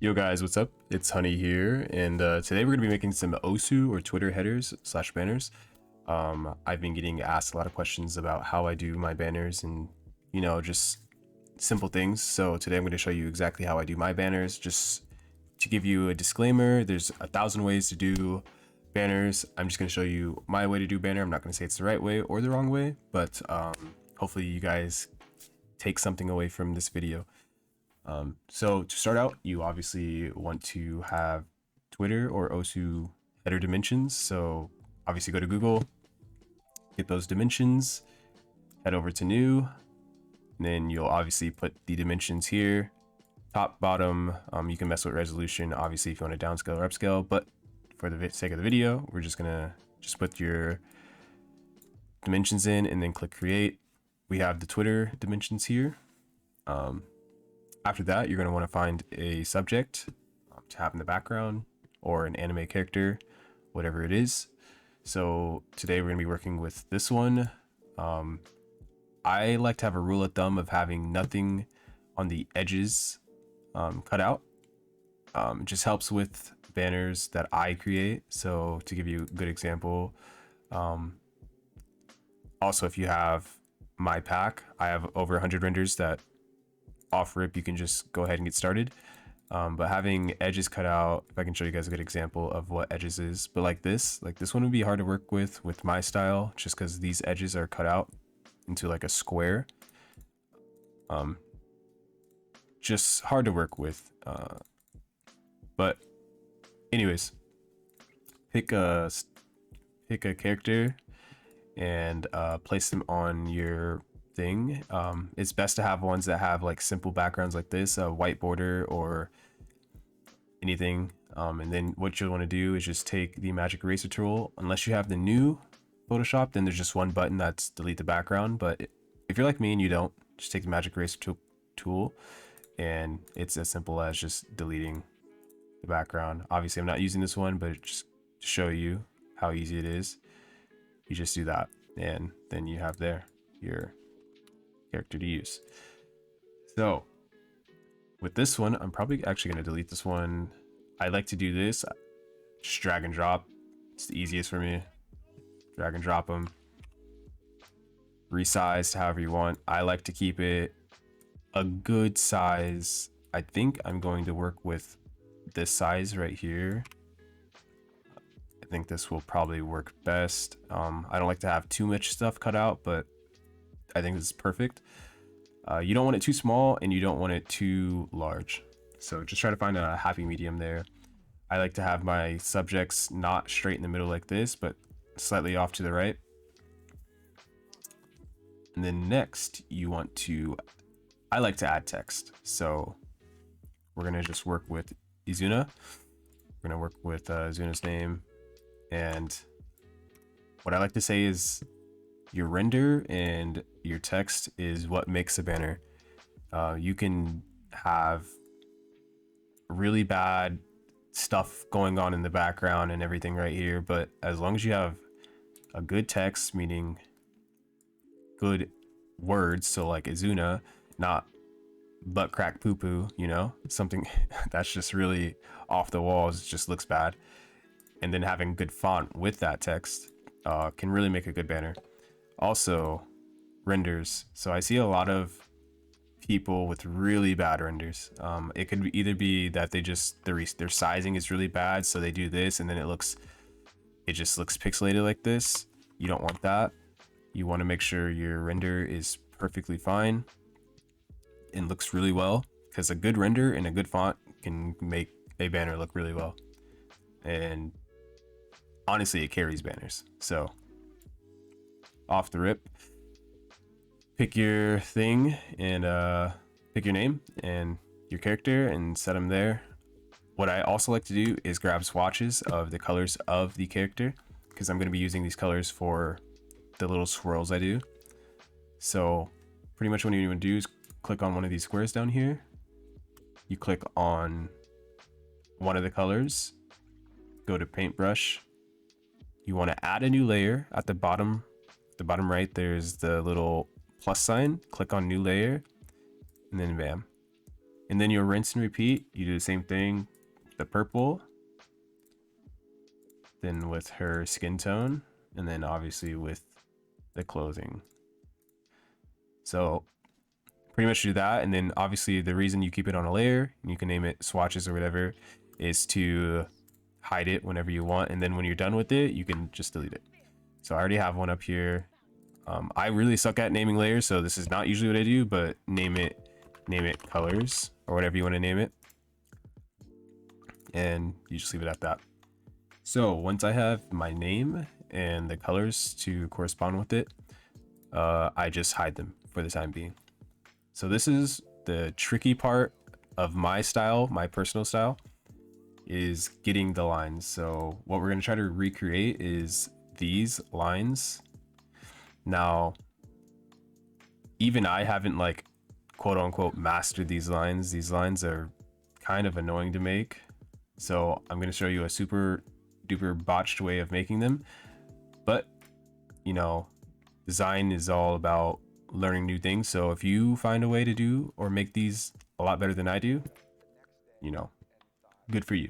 Yo guys, what's up? It's Honey here, and today we're going to be making some OSU or Twitter headers slash banners. I've been getting asked a lot of questions about how I do my banners and, just simple things. So today I'm going to show you exactly how I do my banners. Just to give you a disclaimer, there's 1,000 ways to do banners. I'm just going to show you my way to do banner. I'm not going to say it's the right way or the wrong way, but hopefully you guys take something away from this video. So to start out, you obviously want to have Twitter or OSU header dimensions. So obviously go to Google, get those dimensions, head over to new, and then you'll obviously put the dimensions here, top, bottom. You can mess with resolution, obviously, if you want to downscale or upscale, but for the sake of the video, we're just gonna put your dimensions in and then click create. We have the Twitter dimensions here. After that, you're going to want to find a subject to have in the background or an anime character, whatever it is. So today we're going to be working with this one. I like to have a rule of thumb of having nothing on the edges cut out. It just helps with banners that I create. So to give you a good example, also if you have my pack, I have over 100 renders that off rip you can just go ahead and get started, but having edges cut out, if I can show you guys a good example of what edges is, but like this one would be hard to work with my style, just because these edges are cut out into like a square. Just hard to work with, but anyways, pick a character and place them on your thing. It's best to have ones that have like simple backgrounds like this, a white border or anything. And then what you'll want to do is just take the magic eraser tool. Unless you have the new Photoshop, then there's just one button that's delete the background. But if you're like me and you don't, just take the magic eraser tool and it's as simple as just deleting the background. Obviously I'm not using this one, but just to show you how easy it is, you just do that and then you have there your character to use. So with this one, I'm probably actually going to delete this one. I like to do this, just drag and drop. It's the easiest for me. Drag and drop them, resize however you want. I like to keep it a good size. I think I'm going to work with this size right here. I think this will probably work best. I don't like to have too much stuff cut out, but I think this is perfect. You don't want it too small and you don't want it too large. So just try to find a happy medium there. I like to have my subjects not straight in the middle like this, but slightly off to the right. And then next you want to, I like to add text. So we're gonna just work with Izuna. We're gonna work with Izuna's name. And what I like to say is your render and your text is what makes a banner. You can have really bad stuff going on in the background and everything right here, but as long as you have a good text, meaning good words, so like Izuna, not butt crack poo poo, something that's just really off the walls, it just looks bad. And then having good font with that text can really make a good banner. Also, renders. So I see a lot of people with really bad renders. It could either be that they just their sizing is really bad, so they do this and then it just looks pixelated like this. You don't want that. You want to make sure your render is perfectly fine and looks really well, because a good render and a good font can make a banner look really well. And honestly, it carries banners. So off the rip, pick your thing and pick your name and your character and set them there. What I also like to do is grab swatches of the colors of the character, because I'm going to be using these colors for the little swirls I do. So pretty much what you want to do is click on one of these squares down here. You click on one of the colors, go to paintbrush. You want to add a new layer at the bottom right. There's the little plus sign. Click on new layer and then bam, And then you'll rinse and repeat. You do the same thing, the purple, then with her skin tone, and then obviously with the clothing. So pretty much do that. And then obviously the reason you keep it on a layer, and you can name it swatches or whatever, is to hide it whenever you want. And then when you're done with it, you can just delete it. So I already have one up here. I really suck at naming layers, so this is not usually what I do, but name it colors or whatever you want to name it. And you just leave it at that. So once I have my name and the colors to correspond with it, I just hide them for the time being. So this is the tricky part of my style, my personal style, is getting the lines. So what we're going to try to recreate is these lines. Now, even I haven't like quote unquote mastered these lines. These lines are kind of annoying to make. So I'm going to show you a super duper botched way of making them. But, you know, design is all about learning new things. So if you find a way to do or make these a lot better than I do, you know, good for you.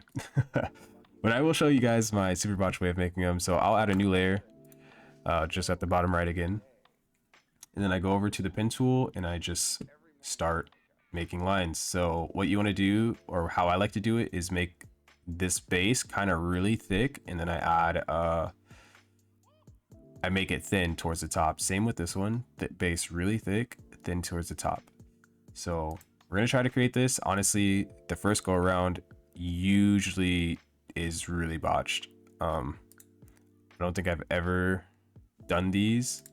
But I will show you guys my super botched way of making them. So I'll add a new layer just at the bottom right again. And then I go over to the pen tool and I just start making lines. So what you want to do, or how I like to do it, is make this base kind of really thick, and then I add I make it thin towards the top. Same with this one, the base really thick, thin towards the top. So we're gonna try to create this. Honestly, the first go around usually is really botched. I don't think I've ever done these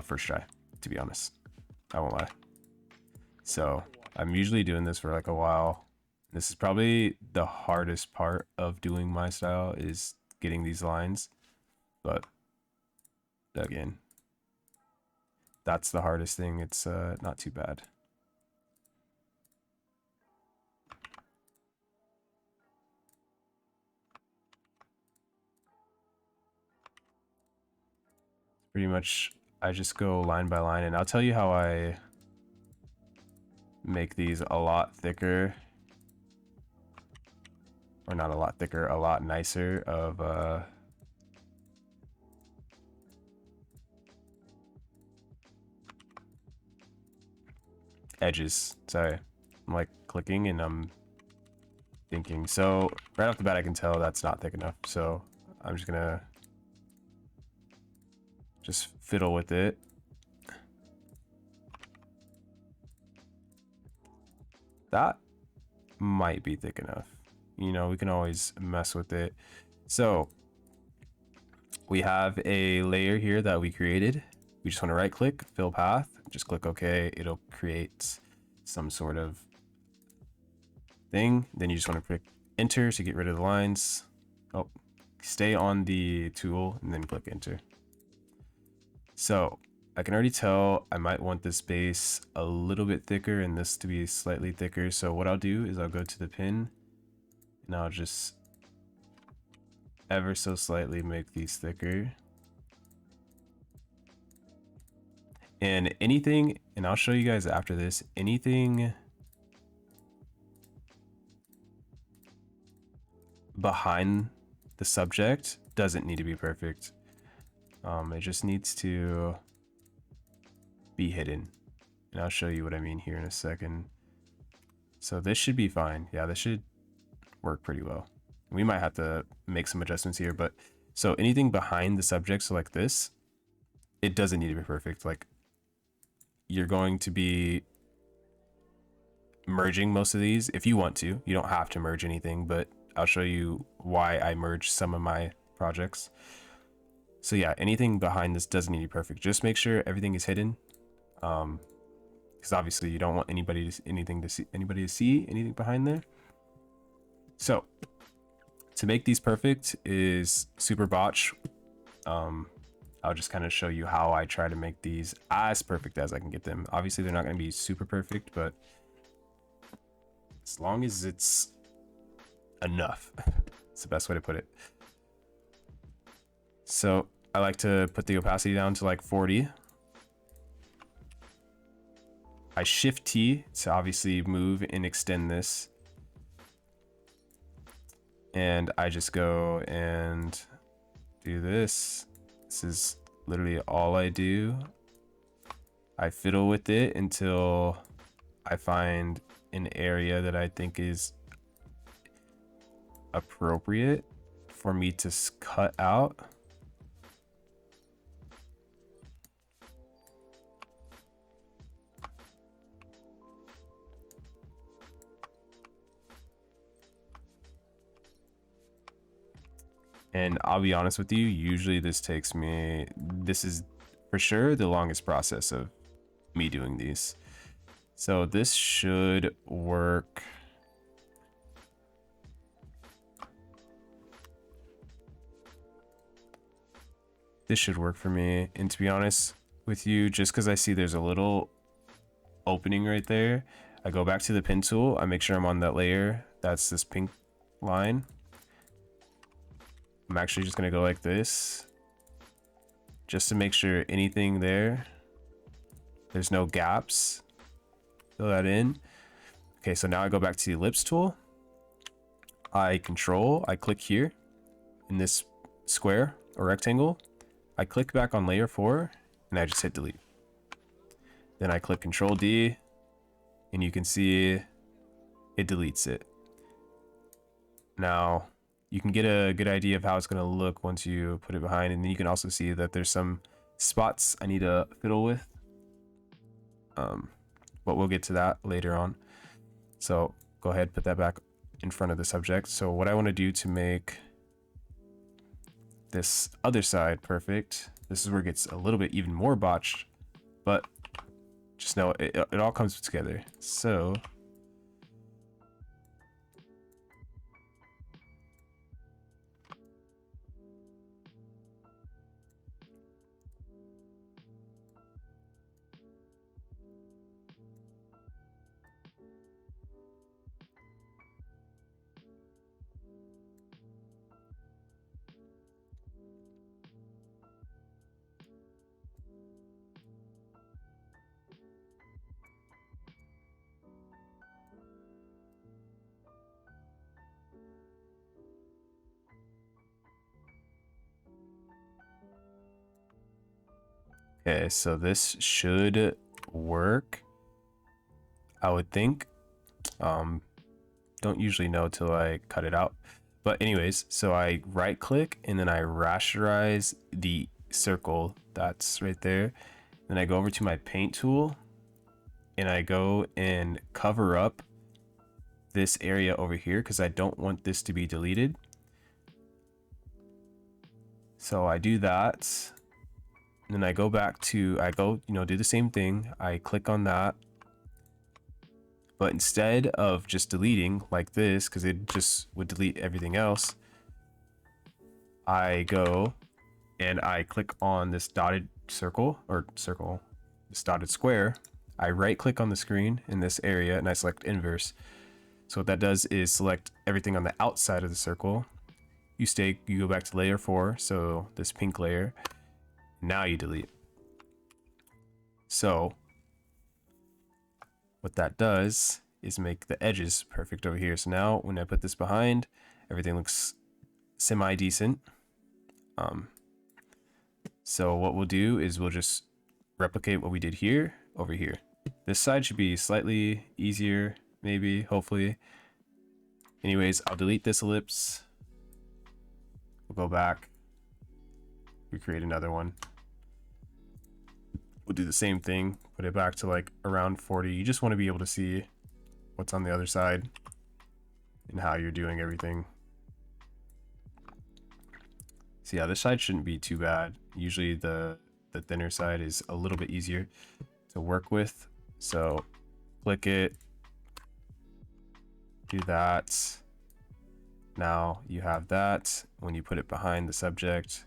first try, to be honest. I won't lie. So I'm usually doing this for like a while. This is probably the hardest part of doing my style, is getting these lines. But again, that's the hardest thing. It's not too bad. Pretty much, I just go line by line, and I'll tell you how I make these a lot thicker, or not a lot thicker, a lot nicer of edges. Sorry, I'm like clicking and I'm thinking. So right off the bat, I can tell that's not thick enough. So I'm just gonna just fiddle with it. That might be thick enough. You know, we can always mess with it. So we have a layer here that we created. We just want to right click, fill path, just click OK. It'll create some sort of thing. Then you just want to click enter to get rid of the lines. Oh, stay on the tool and then click enter. So I can already tell I might want this base a little bit thicker and this to be slightly thicker. So what I'll do is I'll go to the pen and I'll just ever so slightly make these thicker. And anything, and I'll show you guys after this, anything behind the subject doesn't need to be perfect. It just needs to be hidden. And I'll show you what I mean here in a second. So this should be fine. Yeah, this should work pretty well. We might have to make some adjustments here, but so anything behind the subject, so like this, it doesn't need to be perfect. Like, you're going to be merging most of these if you want to. You don't have to merge anything, but I'll show you why I merge some of my projects. So yeah, anything behind this doesn't need to be perfect. Just make sure everything is hidden, because obviously you don't want anybody to see anything behind there. So to make these perfect is super botch. I'll just kind of show you how I try to make these as perfect as I can get them. Obviously they're not going to be super perfect, but as long as it's enough, it's the best way to put it. So I like to put the opacity down to like 40. I shift T to obviously move and extend this. And I just go and do this. This is literally all I do. I fiddle with it until I find an area that I think is appropriate for me to cut out. And I'll be honest with you, usually this is for sure the longest process of me doing these. So this should work. This should work for me. And to be honest with you, just because I see there's a little opening right there, I go back to the pen tool. I make sure I'm on that layer. That's this pink line. I'm actually just gonna go like this, just to make sure anything there's no gaps. Fill that in. Okay, so now I go back to the ellipse tool. I click here in this square or rectangle. I click back on layer 4 and I just hit delete. Then I click Control D and you can see it deletes it. Now you can get a good idea of how it's going to look once you put it behind, and then you can also see that there's some spots I need to fiddle with. But we'll get to that later on. So go ahead, put that back in front of the subject. So what I want to do to make this other side perfect, this is where it gets a little bit even more botched, but just know it all comes together. So okay, so this should work, I would think. Don't usually know till I cut it out. But anyways, so I right click and then I rasterize the circle that's right there. Then I go over to my paint tool and I go and cover up this area over here because I don't want this to be deleted. So I do that. And then I go back to, do the same thing. I click on that. But instead of just deleting like this, because it just would delete everything else, I go and I click on this dotted this dotted square. I right click on the screen in this area and I select inverse. So what that does is select everything on the outside of the circle. You go back to layer 4, so this pink layer. Now you delete. So what that does is make the edges perfect over here. So now when I put this behind, everything looks semi-decent. So what we'll do is we'll just replicate what we did here over here. This side should be slightly easier, maybe, hopefully. Anyways, I'll delete this ellipse. We'll go back, recreate another one. We'll do the same thing, put it back to like around 40. You just want to be able to see what's on the other side and how you're doing everything. So yeah, this side shouldn't be too bad. Usually the thinner side is a little bit easier to work with. So click it, do that. Now you have that. When you put it behind the subject,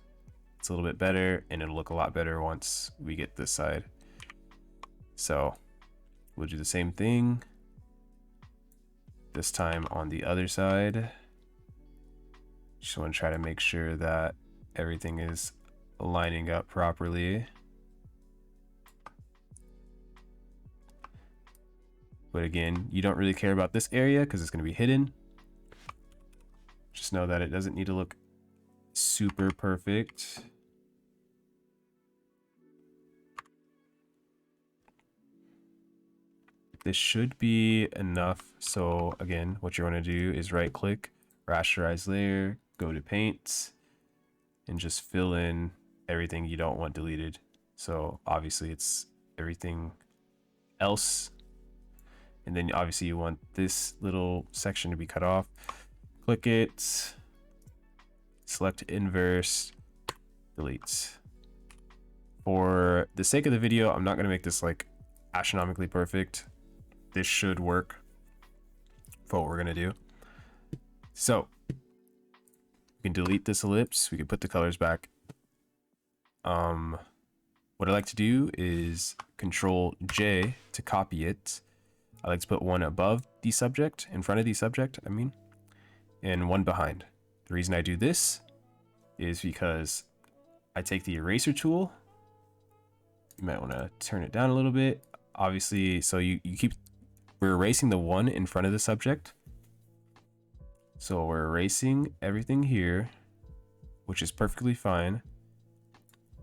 it's a little bit better, and it'll look a lot better once we get this side. So we'll do the same thing this time on the other side. Just want to try to make sure that everything is lining up properly. But again, you don't really care about this area because it's going to be hidden. Just know that it doesn't need to look super perfect. This should be enough. So again, what you want to do is right click, rasterize layer, go to paint, and just fill in everything you don't want deleted. So obviously it's everything else. And then obviously you want this little section to be cut off. Click it, select inverse, delete. For the sake of the video, I'm not going to make this like astronomically perfect. This should work for what we're going to do. So we can delete this ellipse. We can put the colors back. What I like to do is Control J to copy it. I like to put one above the subject, in front of the subject, I mean, and one behind. The reason I do this is because I take the eraser tool. You might want to turn it down a little bit. Obviously, so we're erasing the one in front of the subject. So we're erasing everything here, which is perfectly fine.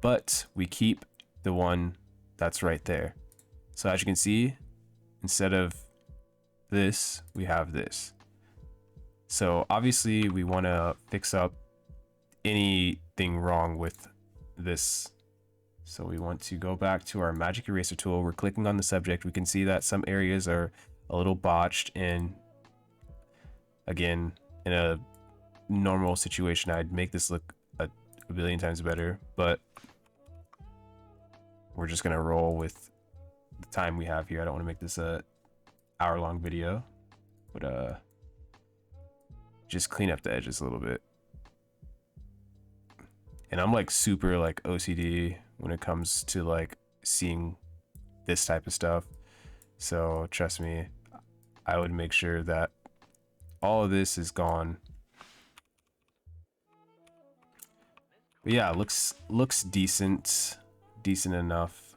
But we keep the one that's right there. So as you can see, instead of this, we have this. So obviously we want to fix up anything wrong with this. So we want to go back to our magic eraser tool. We're clicking on the subject. We can see that some areas are a little botched, and again, in a normal situation, I'd make this look a billion times better, but we're just gonna roll with the time we have here. I don't want to make this a hour-long video, but just clean up the edges a little bit. And I'm like super like OCD when it comes to like seeing this type of stuff. So trust me, I would make sure that all of this is gone. But yeah, looks decent enough.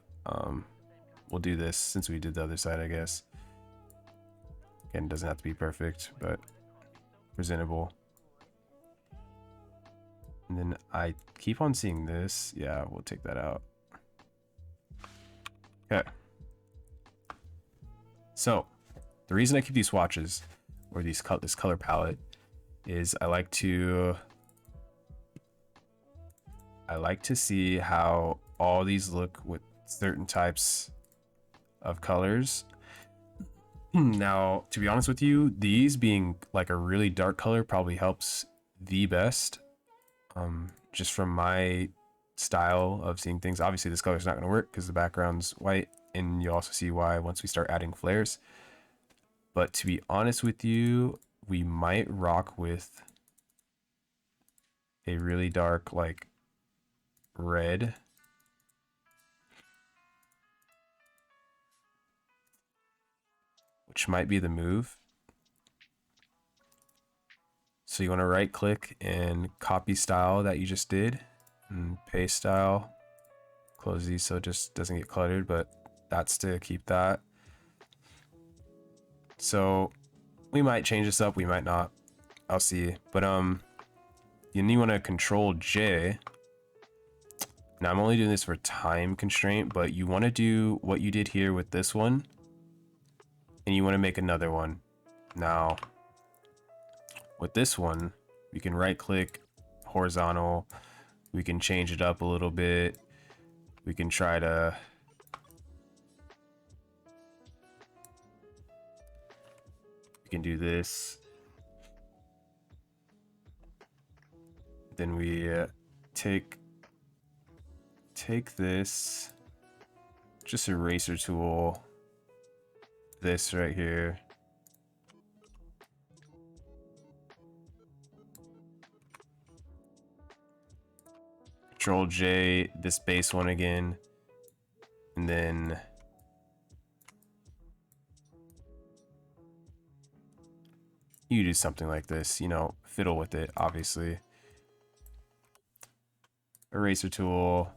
We'll do this since we did the other side, I guess. Again, it doesn't have to be perfect, but presentable. And then I keep on seeing this. Yeah, we'll take that out. Okay. So the reason I keep these swatches or this color palette is I like to see how all these look with certain types of colors. Now, to be honest with you, these being like a really dark color probably helps the best. Just from my style of seeing things. Obviously this color is not going to work because the background's white, and you also see why once we start adding flares. But to be honest with you, we might rock with a really dark like red. Which might be the move. So you want to right click and copy style that you just did and paste style. Close these so it just doesn't get cluttered, but that's to keep that. So we might change this up, we might not. I'll see. But you want to Control J. Now I'm only doing this for time constraint, but you want to do what you did here with this one, and you want to make another one. Now with this one, we can right click horizontal. We can change it up a little bit. We can try to do this. Then we take this, just eraser tool, this right here. Control J, this base one again, and then you do something like this, you know, fiddle with it, obviously. Eraser tool,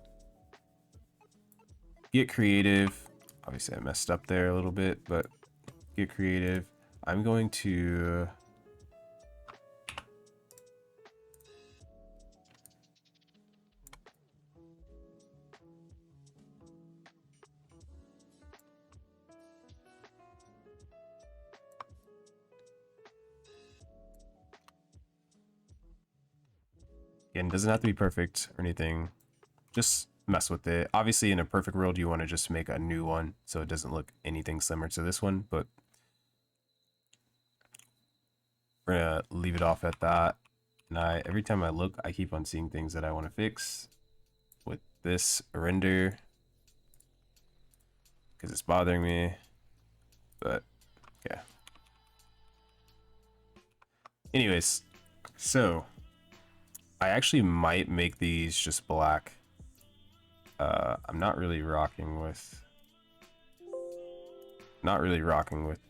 get creative. Obviously I messed up there a little bit, but get creative. I'm going to again, doesn't have to be perfect or anything. Just mess with it. Obviously, in a perfect world, you want to just make a new one so it doesn't look anything similar to this one, but we're gonna leave it off at that. And every time I look, I keep on seeing things that I want to fix with this render because it's bothering me. But yeah. Anyways, so I actually might make these just black. I'm not really rocking with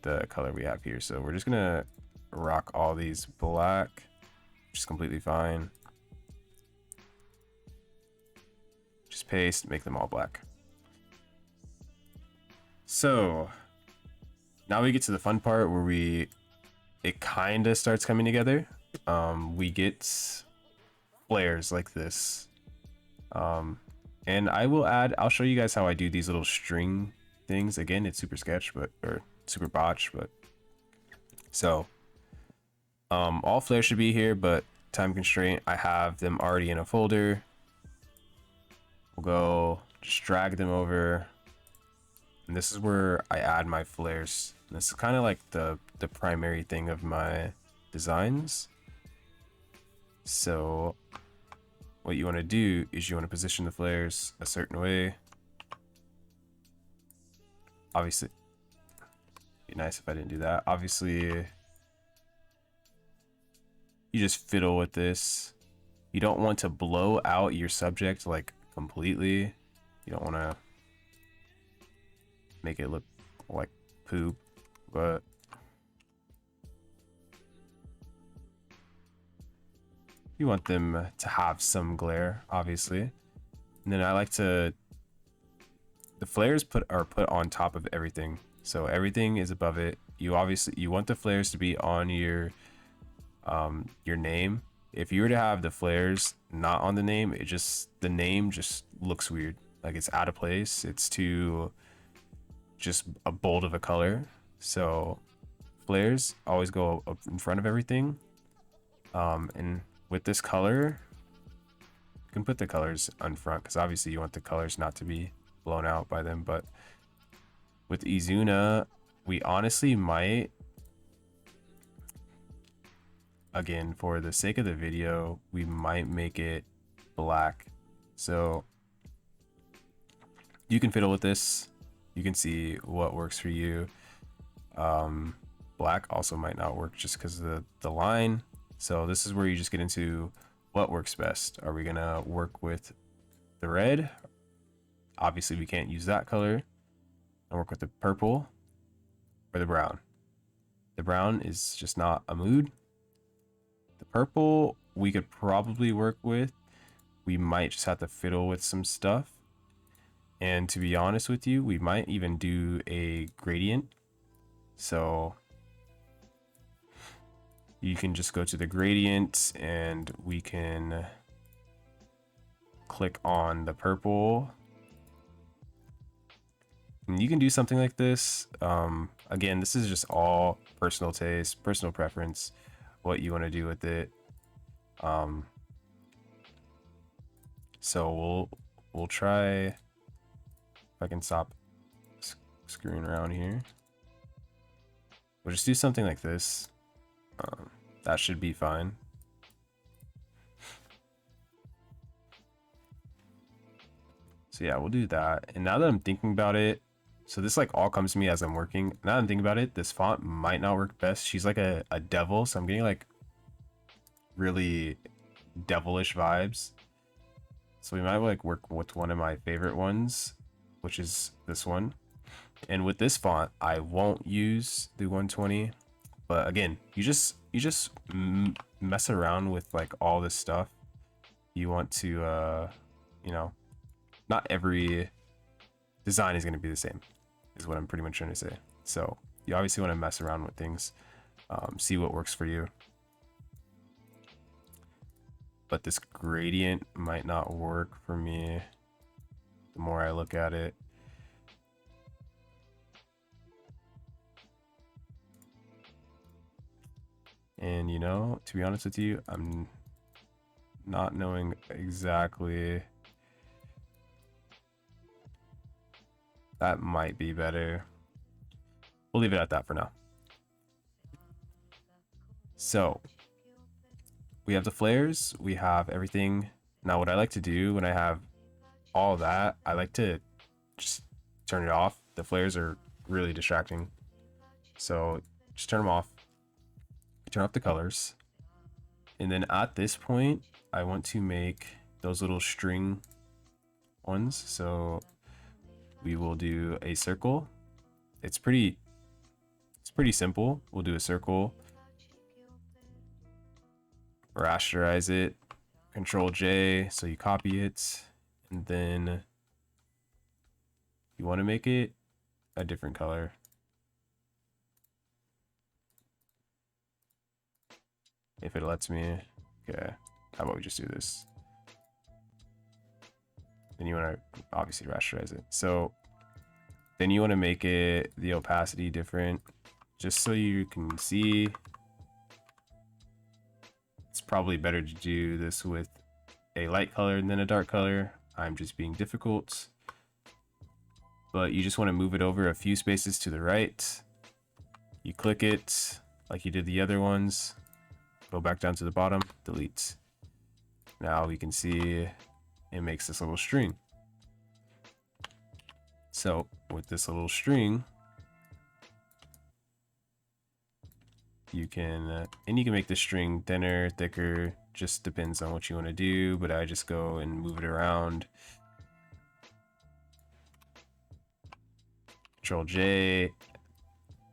the color we have here, so we're just gonna rock all these black, which is completely fine. Just paste, make them all black. So now we get to the fun part where it kind of starts coming together. We get flares like this. And I'll show you guys how I do these little string things. Again, it's super sketch, or super botch, but so all flares should be here, but time constraint, I have them already in a folder. We'll go just drag them over, and this is where I add my flares. And this is kind of like the primary thing of my designs. So what you want to do is you want to position the flares a certain way. Obviously, it'd be nice if I didn't do that. Obviously, you just fiddle with this. You don't want to blow out your subject like completely. You don't want to make it look like poop, but you want them to have some glare, obviously. And then I like to, the flares are put on top of everything, so everything is above it. You want the flares to be on your name. If you were to have the flares not on the name, the name just looks weird, like it's out of place. It's too just a bold of a color. So flares always go up in front of everything. And with this color, you can put the colors on front because obviously you want the colors not to be blown out by them. But with Izuna, we honestly might, again, for the sake of the video, we might make it black. So you can fiddle with this. You can see what works for you. Black also might not work just because of the line. So this is where you just get into what works best. Are we gonna work with the red? Obviously we can't use that color. And work with the purple or the brown. The brown is just not a mood. The purple we could probably work with. We might just have to fiddle with some stuff. And to be honest with you, we might even do a gradient. So you can just go to the gradient and we can click on the purple. And you can do something like this. Again, this is just all personal taste, personal preference, what you want to do with it. So we'll try, if I can stop screwing around here. We'll just do something like this. That should be fine. So yeah, we'll do that. And now that I'm thinking about it, so this like all comes to me as I'm working. Now that I'm thinking about it, this font might not work best. She's like a devil, so I'm getting like really devilish vibes. So we might like work with one of my favorite ones, which is this one. And with this font, I won't use the 120. But again, you just mess around with like all this stuff. You want to, you know, not every design is going to be the same, is what I'm pretty much trying to say. So you obviously want to mess around with things, see what works for you. But this gradient might not work for me the more I look at it. And you know, to be honest with you, I'm not knowing exactly. That might be better. We'll leave it at that for now. So we have the flares, we have everything. Now what I like to do when I have all that, I like to just turn it off. The flares are really distracting. So just turn them off. Turn off the colors. And then at this point, I want to make those little string ones. So we will do a circle. It's pretty simple. We'll do a circle, rasterize it, Control J, so you copy it, and then you want to make it a different color. If it lets me. Okay, how about we just do this? Then you want to obviously rasterize it. So then you want to make it the opacity different, just so you can see. It's probably better to do this with a light color than a dark color. I'm just being difficult. But you just want to move it over a few spaces to the right. You click it like you did the other ones. Go back down to the bottom, delete. Now we can see it makes this little string. So with this little string, you can make the string thinner, thicker, just depends on what you want to do, but I just go and move it around. Control J.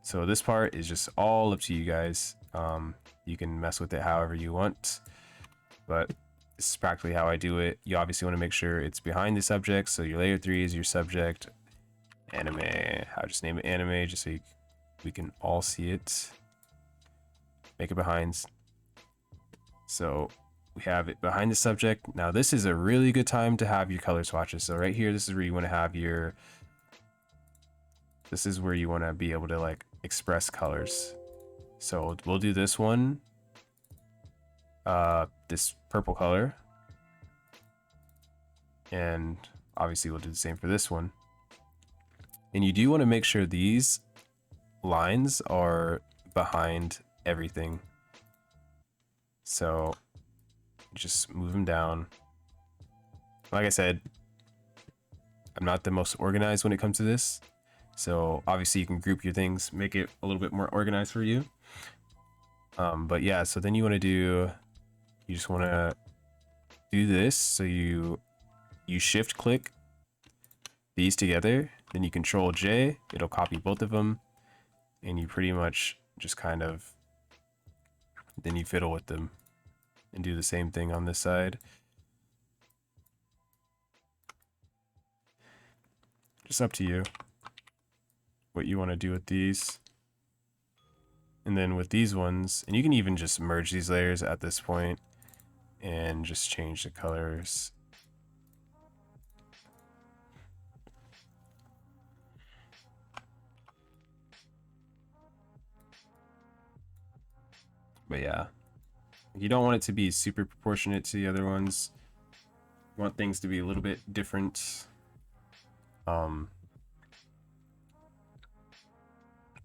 So this part is just all up to you guys. You can mess with it however you want, but this is practically how I do it. You obviously want to make sure it's behind the subject, so your layer 3 is your subject. Anime, I'll just name it anime just so we can all see it. Make it behind. So we have it behind the subject. Now this is a really good time to have your color swatches. So right here, this is where you want to have your, this is where you want to be able to like express colors. So we'll do this one, this purple color, and obviously we'll do the same for this one. And you do want to make sure these lines are behind everything. So just move them down. Like I said, I'm not the most organized when it comes to this. So obviously you can group your things, make it a little bit more organized for you. But yeah, so then you want to do, you just want to do this. So you shift click these together, then you Control J, it'll copy both of them, and you pretty much just kind of, then you fiddle with them and do the same thing on this side. Just up to you what you want to do with these. And then with these ones, and you can even just merge these layers at this point and just change the colors. But yeah, you don't want it to be super proportionate to the other ones. You want things to be a little bit different. But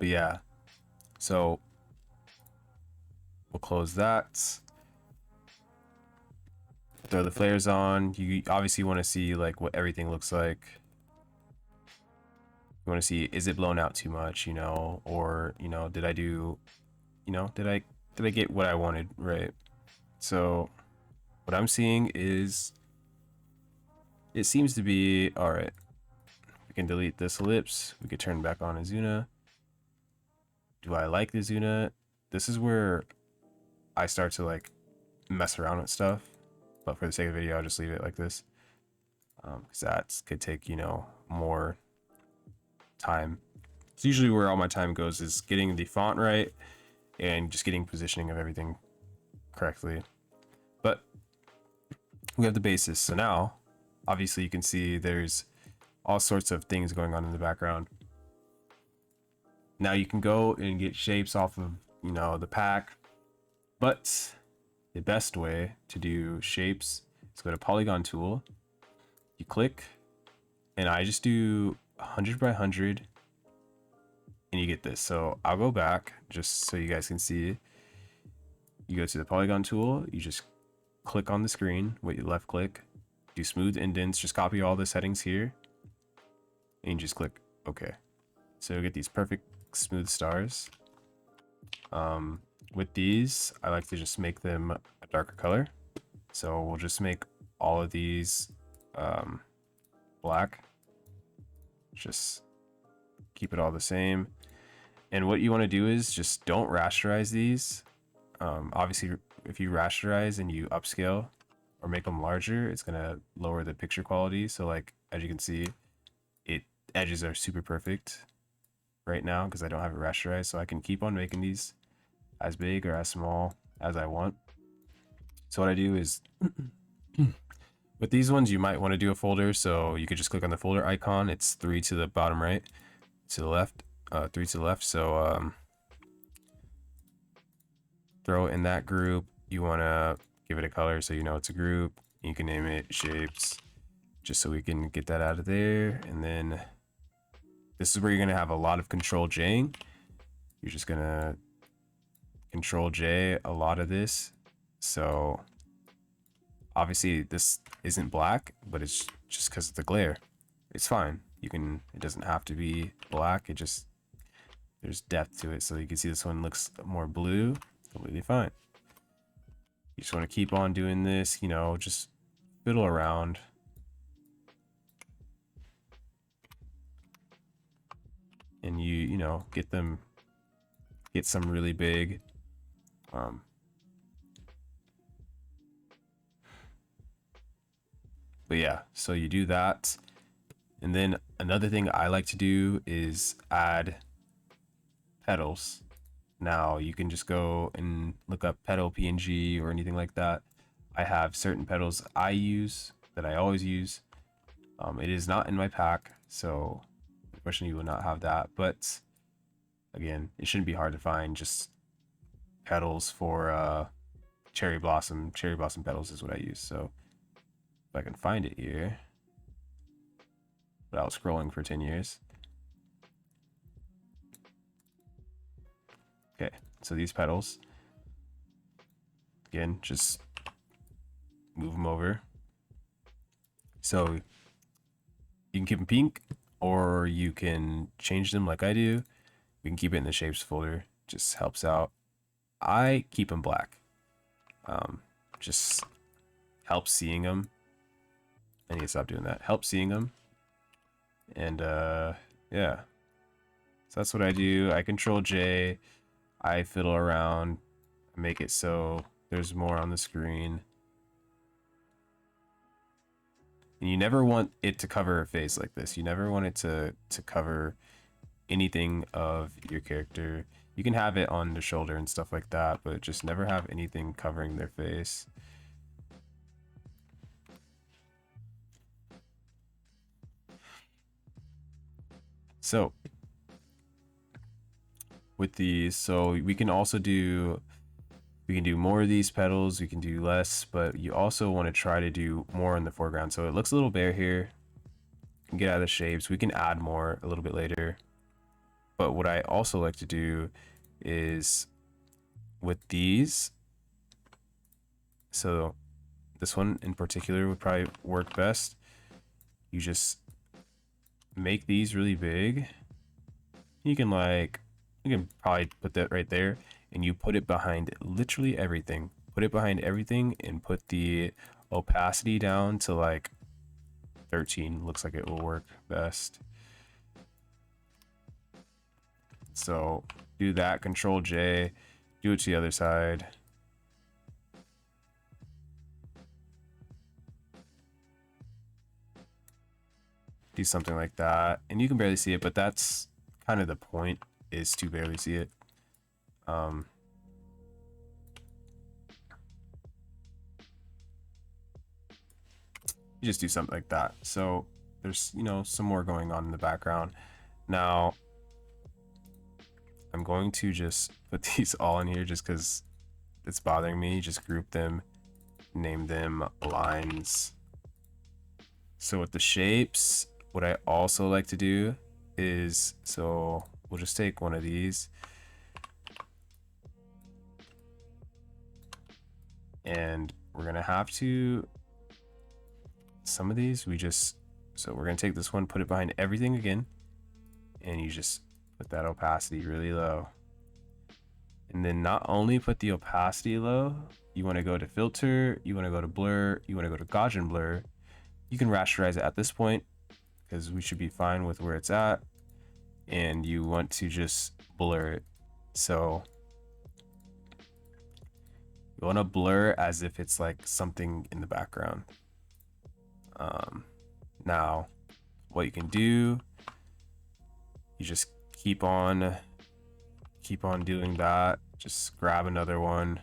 yeah, so we'll close that. Throw the flares on. You obviously want to see like what everything looks like. You want to see, is it blown out too much, you know, or, you know, did I do, you know, did I get what I wanted, right? So what I'm seeing is it seems to be all right. We can delete this ellipse. We could turn back on Izuna. Do I like the Izuna? This is where I start to like mess around with stuff, but for the sake of the video, I'll just leave it like this, because that could take, you know, more time. It's usually where all my time goes, is getting the font right and just getting positioning of everything correctly. But we have the basis. So now, obviously, you can see there's all sorts of things going on in the background. Now you can go and get shapes off of, the pack, but the best way to do shapes is go to polygon tool, you click, and I just do 100 by 100, and you get this. So I'll go back just so you guys can see. You go to the polygon tool, you just click on the screen with your left click, do smooth indents, just copy all the settings here, and you just click OK. So you'll get these perfect smooth stars. With these, I like to just make them a darker color. So we'll just make all of these black. Just keep it all the same. And what you want to do is just don't rasterize these. Obviously, if you rasterize and you upscale or make them larger, it's gonna lower the picture quality. So like, as you can see, edges are super perfect right now because I don't have it rasterized. So I can keep on making these as big or as small as I want. So what I do is with these ones, you might want to do a folder. So you could just click on the folder icon. It's 3 to the bottom right, to the left, 3 to the left. So throw it in that group. You want to give it a color so you know it's a group. You can name it shapes, just so we can get that out of there. And then this is where you're going to have a lot of control J-ing. You're just going to control J a lot of this. So obviously this isn't black, but it's just because of the glare. It's fine. It doesn't have to be black. There's depth to it. So you can see this one looks more blue. Completely fine. You just want to keep on doing this, just fiddle around. And get some really big. But yeah, so you do that. And then another thing I like to do is add petals. Now you can just go and look up petal PNG or anything like that. I have certain petals I use that I always use. It is not in my pack, so unfortunately you will not have that. But again, it shouldn't be hard to find just petals for cherry blossom. Cherry blossom petals is what I use. So if I can find it here without scrolling for 10 years. Okay, so these petals, again, just move them over. So you can keep them pink, or you can change them like I do. We can keep it in the shapes folder, just helps out. I keep them black. Just helps seeing them. I need to stop doing that. Help seeing them. And yeah. So that's what I do. I control J. I fiddle around, make it so there's more on the screen. And you never want it to cover a face like this. You never want it to cover anything of your character. You can have it on the shoulder and stuff like that, but just never have anything covering their face. So with these, so we can do more of these petals, we can do less, but you also want to try to do more in the foreground. So it looks a little bare here. You can get out of the shapes. We can add more a little bit later. But what I also like to do is with these, so this one in particular would probably work best. You just make these really big. You can probably put that right there, and you put it behind literally everything. Put it behind everything and put the opacity down to like 13. Looks like it will work best. So do that, control J, do it to the other side. Do something like that. And you can barely see it, but that's kind of the point, is to barely see it. You just do something like that. So there's, you know, some more going on in the background. Now I'm going to just put these all in here just because it's bothering me. Just group them, name them lines. So with the shapes, what I also like to do is, so we'll just take one of these and we're gonna have to, some of these we just, so we're gonna take this one, put it behind everything again, and you just put that opacity really low. And then not only put the opacity low, you want to go to filter, you want to go to blur, you want to go to Gaussian blur. You can rasterize it at this point because we should be fine with where it's at. And you want to just blur it. So you want to blur as if it's like something in the background. Now, what you can do, you just keep on doing that. Just grab another one.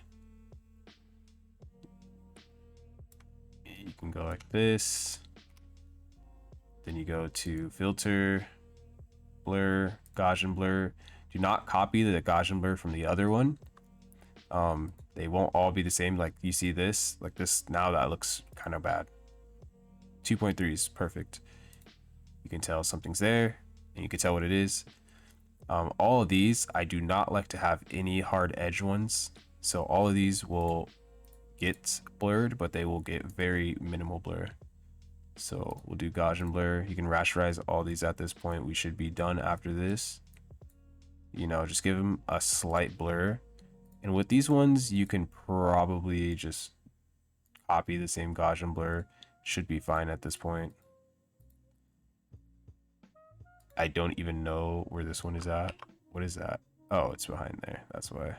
You can go like this. Then you go to filter, blur, Gaussian blur. Do not copy the Gaussian blur from the other one. They won't all be the same. Like you see this, like this, now that looks kind of bad. 2.3 is perfect. You can tell something's there and you can tell what it is. All of these, I do not like to have any hard edge ones. So all of these will get blurred, but they will get very minimal blur. So we'll do Gaussian blur. You can rasterize all these at this point. We should be done after this. You know, just give them a slight blur. And with these ones, you can probably just copy the same Gaussian blur. Should be fine at this point. I don't even know where this one is at. What is that? Oh, it's behind there. That's why.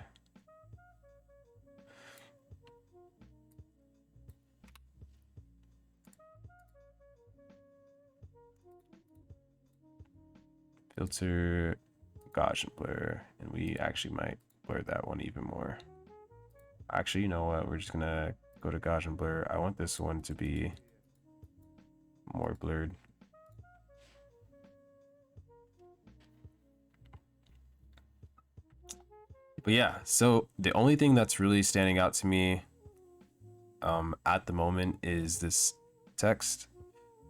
Filter, Gaussian blur, and we actually might blur that one even more. Actually, you know what? We're just gonna go to Gaussian blur. I want this one to be more blurred. But yeah, so the only thing that's really standing out to me at the moment is this text.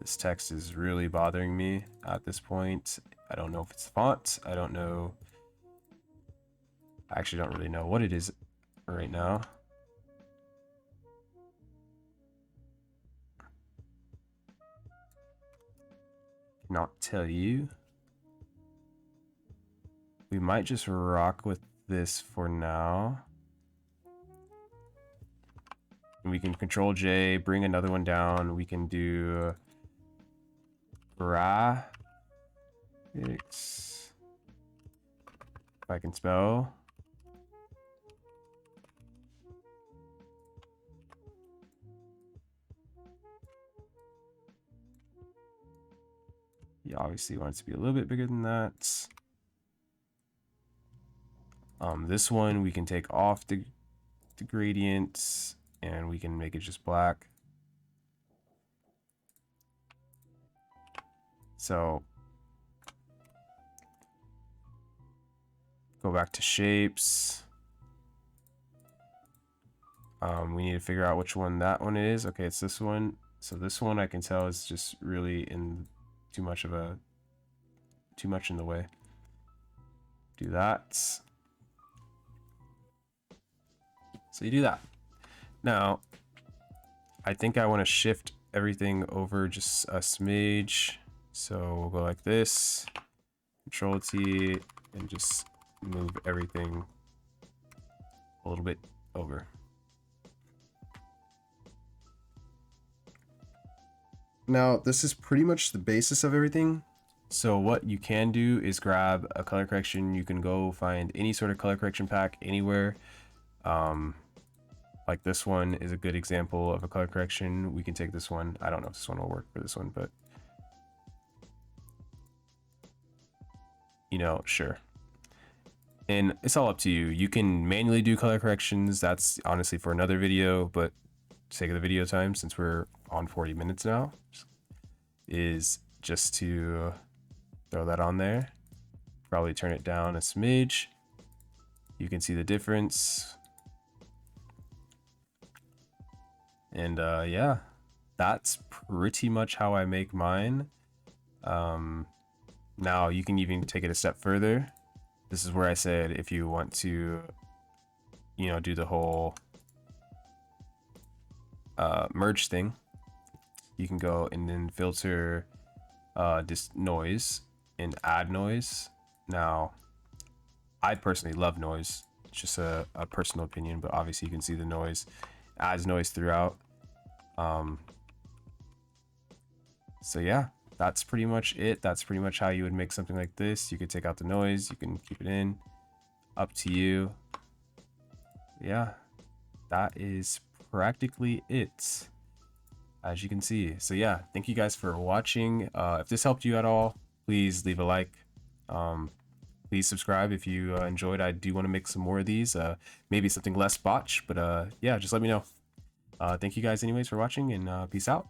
This text is really bothering me at this point. I don't know if it's font. I don't know. I actually don't really know what it is right now. Cannot tell you. We might just rock with this for now. And we can Control J, bring another one down. We can do graphics. If I can spell. He obviously wants to be a little bit bigger than that. This one we can take off the gradients and we can make it just black. So go back to shapes. We need to figure out which one that one is. Okay, it's this one. So this one I can tell is just really in too much in the way. Do that. So you do that. Now, I think I want to shift everything over just a smidge. So we'll go like this, Control T, and just move everything a little bit over. Now, this is pretty much the basis of everything. So what you can do is grab a color correction. You can go find any sort of color correction pack anywhere. Like this one is a good example of a color correction. We can take this one. I don't know if this one will work for this one, but you know, sure. And it's all up to you. You can manually do color corrections. That's honestly for another video, but sake of the video time, since we're on 40 minutes now, is just to throw that on there. Probably turn it down a smidge. You can see the difference. And yeah, that's pretty much how I make mine. Now you can even take it a step further. This is where I said if you want to, you know, do the whole merge thing, you can go and then filter this noise and add noise. Now, I personally love noise. It's just a personal opinion, but obviously you can see the noise, adds noise throughout. So yeah, that's pretty much it. That's pretty much how you would make something like this. You could take out the noise, you can keep it in, up to you. Yeah, that is practically it, as you can see. So yeah, thank you guys for watching. If this helped you at all, please leave a like. Please subscribe if you enjoyed. I do want to make some more of these, maybe something less botch, but yeah, just let me know. Thank you guys anyways for watching, and peace out.